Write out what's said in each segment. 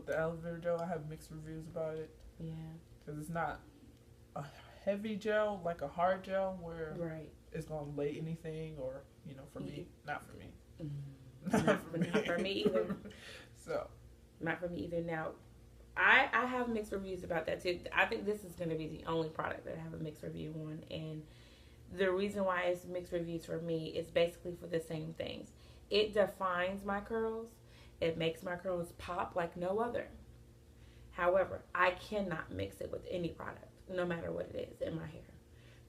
with the aloe vera gel, I have mixed reviews about it. Yeah. Because it's not a heavy gel, like a hard gel, where Right. it's going to lay anything, or, for me, not for me. Not for me either. So. Not for me either. Now, I have mixed reviews about that too. I think this is going to be the only product that I have a mixed review on. And the reason why it's mixed reviews for me is basically for the same things. It defines my curls. It makes my curls pop like no other. However, I cannot mix it with any product, no matter what it is in my hair,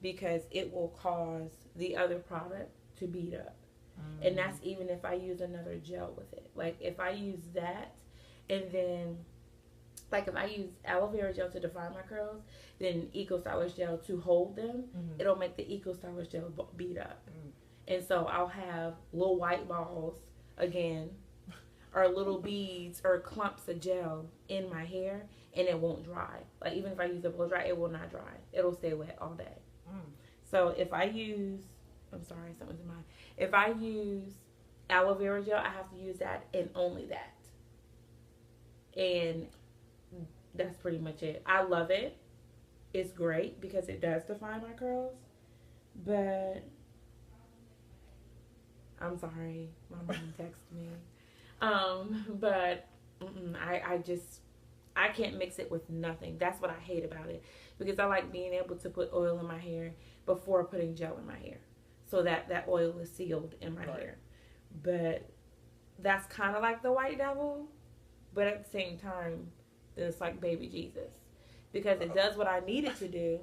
because it will cause the other product to beat up. And that's even if I use another gel with it. Like if I use that, and then like if I use aloe vera gel to define my curls, then Eco Stylish gel to hold them, it'll make the Eco Stylish gel beat up. And so I'll have little white balls again, or little beads or clumps of gel in my hair, and it won't dry. Like even if I use a blow dry, it will not dry. It'll stay wet all day. So if I use, I'm sorry, something's in mind. If I use aloe vera gel, I have to use that and only that. And that's pretty much it. I love it. It's great because it does define my curls. But I'm sorry, my mom texted me. But I can't mix it with nothing. That's what I hate about it, because I like being able to put oil in my hair before putting gel in my hair, so that oil is sealed in my hair. But that's kind of like the white devil, but at the same time, it's like baby Jesus, because it does what I need it to do,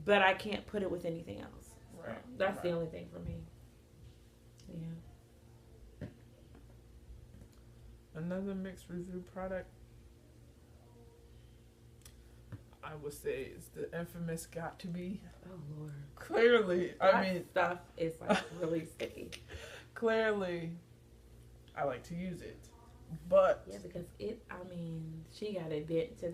but I can't put it with anything else. Right. That's the only thing for me. Yeah. Another mixed review product, I would say, is the infamous Got To Be. Oh Lord. Clearly, That stuff is like really sticky. Clearly, I like to use it, but yeah, because she got it bent to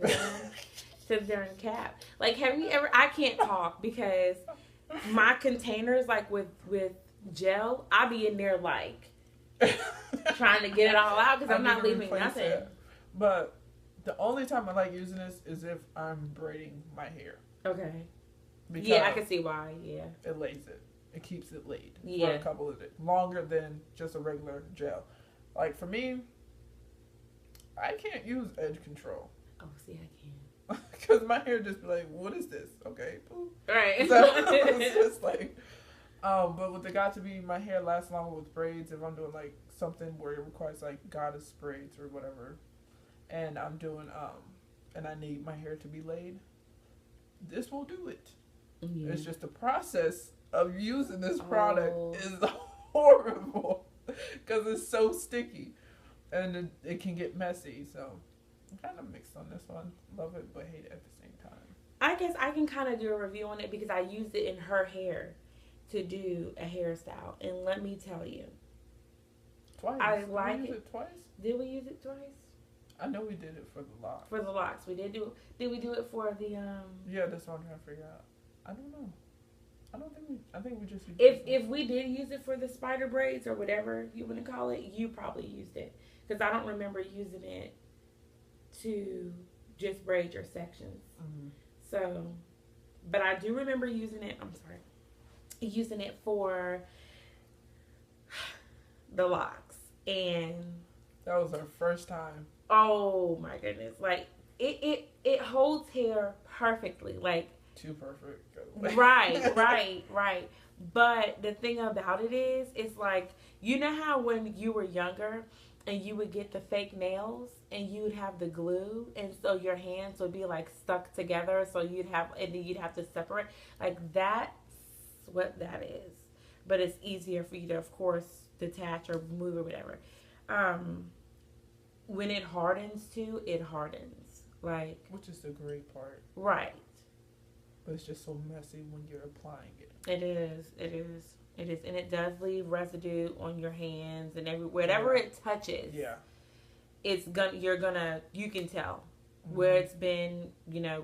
the darn cap. Like, have you ever? I can't talk because my containers, like with gel, I be in there like trying to get it all out because I'm not leaving nothing. It. But the only time I like using this is if I'm braiding my hair. Okay. Because yeah, I can see why. Yeah. It lays it. It keeps it laid for a couple of days. Longer than just a regular gel. Like for me, I can't use edge control. Oh, see, I can. Because my hair just be like, what is this? Okay. Boop. Right. So it's just like, but with the Got To Be, my hair lasts longer with braids. If I'm doing like something where it requires like goddess braids or whatever, and I'm doing and I need my hair to be laid, this will do it. Yeah. It's just the process of using this product is horrible because it's so sticky and it can get messy. So I'm kind of mixed on this one. Love it, but hate it at the same time. I guess I can kind of do a review on it because I used it in her hair to do a hairstyle, and let me tell you, twice. I like it. It twice. Did we use it twice? I know we did it for the locks. For the locks, we did do. Did we do it for the Yeah, that's what I'm trying to figure out. I don't know. I think we just used if we did use it for the spider braids or whatever you want to call it, you probably used it, because I don't remember using it to just braid your sections. Mm-hmm. So, but I do remember using it. I'm sorry, using it for the locks, and that was our first time. Oh my goodness! Like it holds hair perfectly. Like too perfect. Right. But the thing about it is, it's like, you know how when you were younger and you would get the fake nails and you would have the glue, and so your hands would be like stuck together, so you'd have to separate. Like that's what that is. But it's easier for you to, of course, detach or move or whatever. When it hardens too, it hardens. Like, which is the great part. Right. But it's just so messy when you're applying it. It is. And it does leave residue on your hands and wherever it touches. Yeah. You can tell where it's been,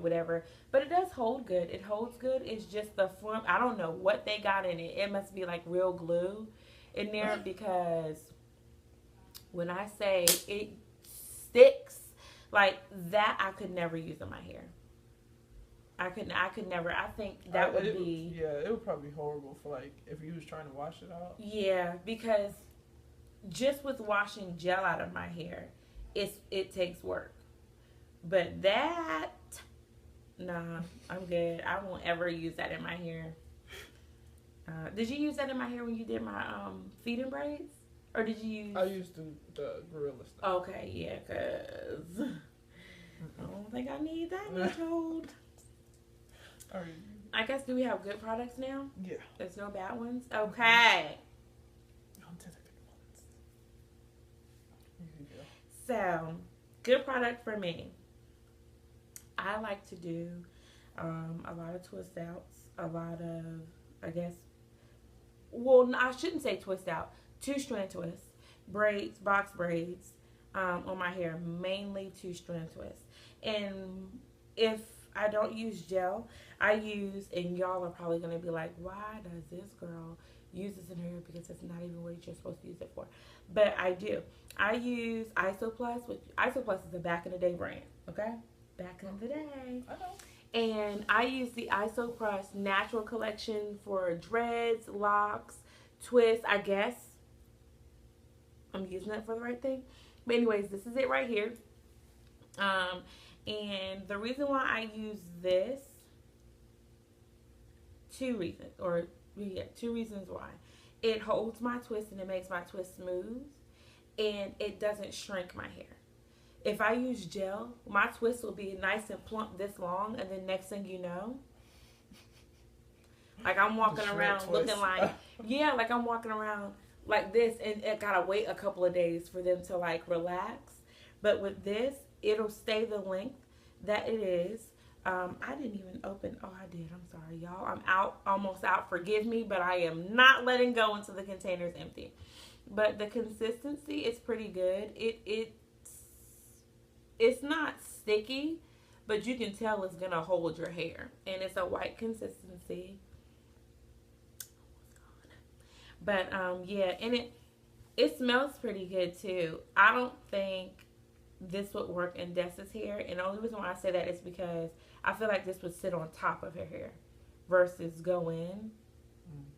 whatever. But it does hold good. It holds good. It's just the form. I don't know what they got in it. It must be like real glue in there, because when I say it sticks. Like that I could never use in my hair. I could never. I think that would be. Yeah, it would probably be horrible for like if you was trying to wash it out. Yeah, because just with washing gel out of my hair, it takes work. But that, nah, I'm good. I won't ever use that in my hair. Did you use that in my hair when you did my feeding braids, or did you use? I used the gorilla stuff. Okay, yeah, cause I don't think I need that much hold. I guess, do we have good products now? Yeah. There's no bad ones? Okay. On to the good ones. So, good product for me. I like to do a lot of twist outs, a lot of, I guess, well, I shouldn't say twist out, 2-strand twists, braids, box braids on my hair, mainly 2-strand twists. And if I don't use gel, I use, and y'all are probably going to be like, why does this girl use this in her hair? Because it's not even what you're supposed to use it for. But I do. I use Isoplus, which Isoplus is a back in the day brand, okay? Back in the day. I know. And I use the Isoplus Natural Collection for dreads, locks, twists, I guess. I'm using it for the right thing. But anyways, this is it right here. And the reason why I use this, two reasons why. It holds my twist and it makes my twist smooth, and it doesn't shrink my hair. If I use gel, my twist will be nice and plump this long, and then next thing you know, like I'm walking around looking like, yeah, like I'm walking around like this, and it gotta wait a couple of days for them to like relax. But with this, it'll stay the length that it is. I didn't even open. Oh, I did. I'm sorry, y'all. I'm almost out. Forgive me, but I am not letting go until the container's empty. But the consistency is pretty good. It's not sticky, but you can tell it's gonna hold your hair, and it's a white consistency. But yeah, and it smells pretty good too. I don't think this would work in Dessa's hair, and the only reason why I say that is because I feel like this would sit on top of her hair versus go in,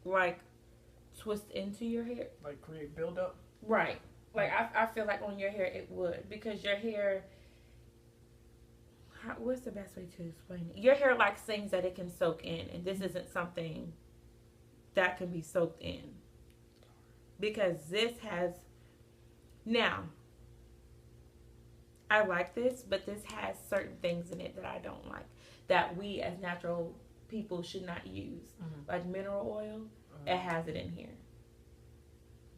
like twist into your hair, like create buildup. Right. Like I feel like on your hair it would, because your hair. What's the best way to explain it? Your hair likes things that it can soak in, and this isn't something that can be soaked in, because this has. Now, I like this, but this has certain things in it that I don't like, that we as natural people should not use. Like mineral oil, it has it in here.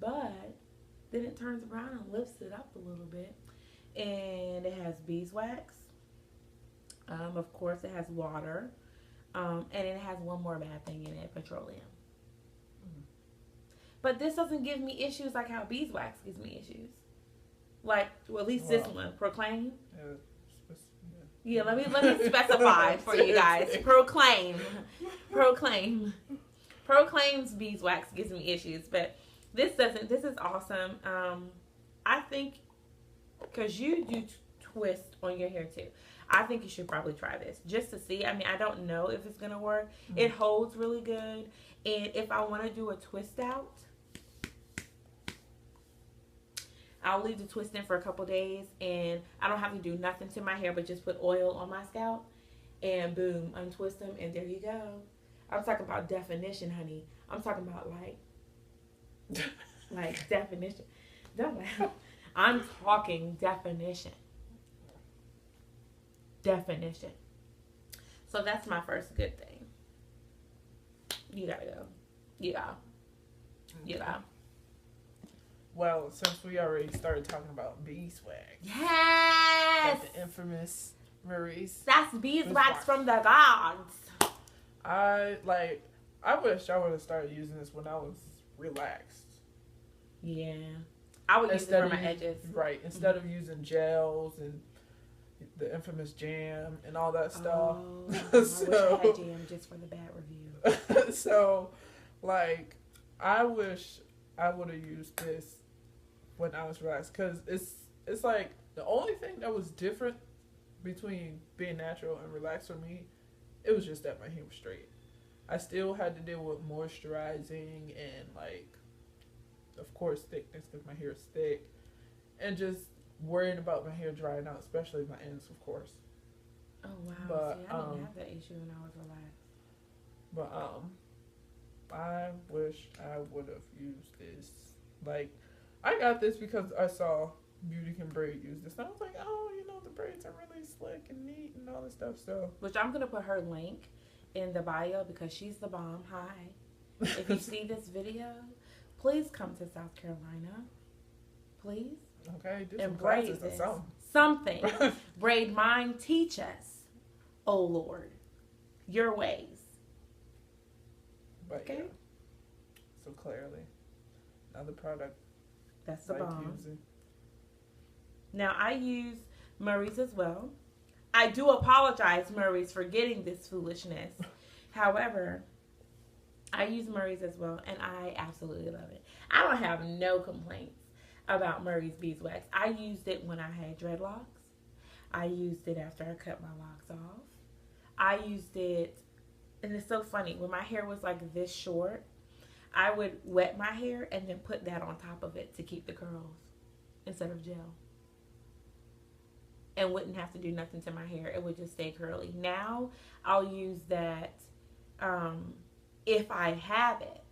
But then it turns around and lifts it up a little bit. And it has beeswax. Of course, it has water. And it has one more bad thing in it, petroleum. But this doesn't give me issues like how beeswax gives me issues. Like, well, at least this one, Proclaim. Yeah, let me specify for you guys. Proclaim's beeswax gives me issues, but this doesn't. This is awesome. I think, because you do twist on your hair too, I think you should probably try this just to see. I mean, I don't know if it's gonna work. It holds really good, and if I want to do a twist out, I'll leave the twist in for a couple days, and I don't have to do nothing to my hair but just put oil on my scalp, and boom, untwist them, and there you go. I'm talking about definition, honey. I'm talking about like definition. Don't laugh. I'm talking definition. Definition. So that's my first good thing. You gotta go. You go. Well, since we already started talking about beeswax. Yes! Like the infamous Maurice. That's beeswax from the gods. I wish I would have started using this when I was relaxed. Yeah. I would use it for my edges. Right. Instead of using gels and the infamous jam and all that stuff. Oh, I wish I had jam just for the bad review. So, like, I wish I would have used this when I was relaxed, because it's like The only thing that was different between being natural and relaxed for me, it was just that my hair was straight. I still had to deal with moisturizing and like, of course, thickness because my hair is thick, and just worrying about my hair drying out, especially my ends, of course. Oh wow! But, See, I didn't have that issue when I was relaxed. But I wish I would have used this. Like, I got this because I saw Beauty Can Braid use this, and I was like, oh, you know, the braids are really slick and neat and all this stuff. So, which I'm gonna put her link in the bio because she's the bomb. Hi, if you see this video, please come to South Carolina, please. Okay, do and some braid classes or this. something. Something. Braid mine, teach us, oh Lord, your ways. But okay. Yeah. So clearly, another product. That's the like bomb. using. Now I use Murray's as well. I do apologize, Murray's, for getting this foolishness. However, I use Murray's as well, and I absolutely love it. I don't have no complaints about Murray's beeswax. I used it when I had dreadlocks. I used it after I cut my locks off. I used it, and it's so funny, when my hair was like this short, I would wet my hair and then put that on top of it to keep the curls instead of gel. And wouldn't have to do nothing to my hair. It would just stay curly. Now, I'll use that if I have it.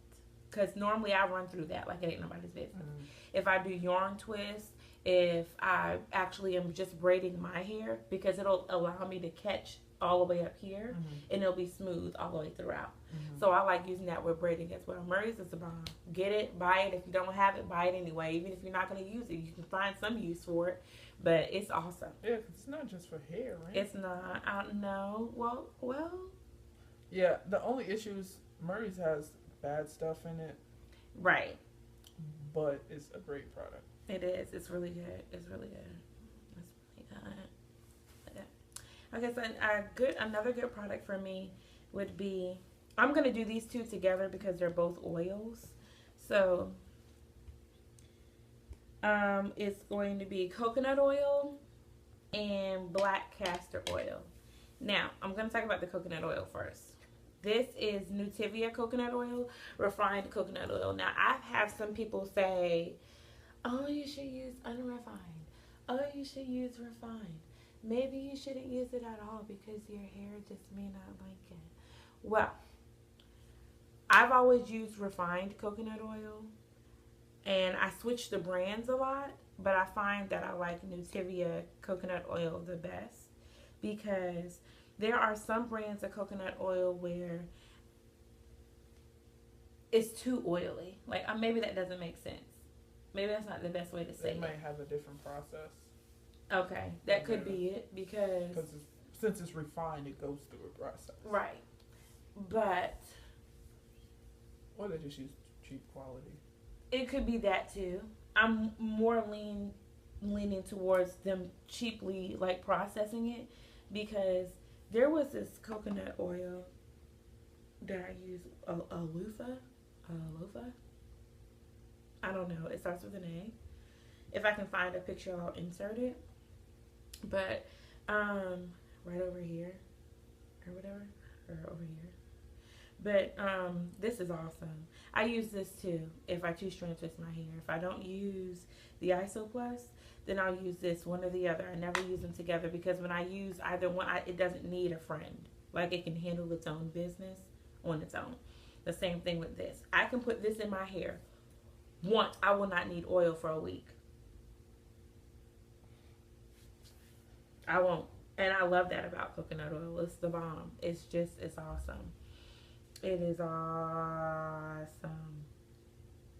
Because normally I run through that like it ain't nobody's business. Mm-hmm. If I do yarn twists, if I actually am just braiding my hair, because it'll allow me to catch all the way up here, and it'll be smooth all the way throughout. So I like using that with braiding as well. Murray's is the bomb. Get it, buy it. If you don't have it, buy it anyway. Even if you're not going to use it, you can find some use for it. But it's awesome. Yeah, because it's not just for hair, right? It's not. I don't know. Well. Yeah, the only issue is Murray's has bad stuff in it. Right. But it's a great product. It is. It's really good. It's really good. It's really good. Okay, so another good product for me would be, I'm going to do these two together because they're both oils. So, it's going to be coconut oil and black castor oil. Now, I'm going to talk about the coconut oil first. This is Nutivia coconut oil, refined coconut oil. Now, I've had some people say, oh, you should use unrefined. Oh, you should use refined. Maybe you shouldn't use it at all because your hair just may not like it. Well, I've always used refined coconut oil, and I switch the brands a lot, but I find that I like Nutivia coconut oil the best because there are some brands of coconut oil where it's too oily. Like, maybe that doesn't make sense. Maybe that's not the best way to say it. It might have a different process. Okay, that could be it because since it's refined, it goes through a process. Right, but or they just use cheap quality. It could be that too. I'm more leaning towards them cheaply like processing it because there was this coconut oil that I use, Alofa. I don't know. It starts with an A. If I can find a picture, I'll insert it. But right over here or whatever, or over here. But this is awesome. I use this too if I choose to twist my hair. If I don't use the Isoplus, then I'll use this, one or the other. I never use them together because when I use either one, it doesn't need a friend. Like, it can handle its own business on its own. The same thing with this. I can put this in my hair once. I will not need oil for a week. I won't. And I love that about coconut oil. It's the bomb. It's awesome. It is awesome.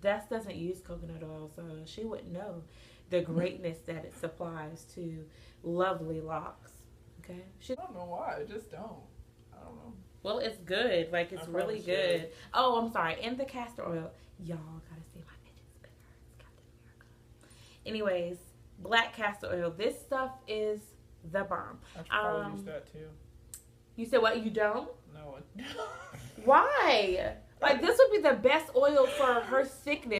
Des doesn't use coconut oil, so she wouldn't know the greatness that it supplies to lovely locks. Okay? I don't know why. I just don't. I don't know. Well, it's good. Like, it's really good. Should. Oh, I'm sorry. And the castor oil. Y'all gotta see my fidget spinner. It's Captain America. Anyways, black castor oil. This stuff is the bomb. I should probably use that too. You said what? You don't? No. Why? Like, this would be the best oil for her sickness.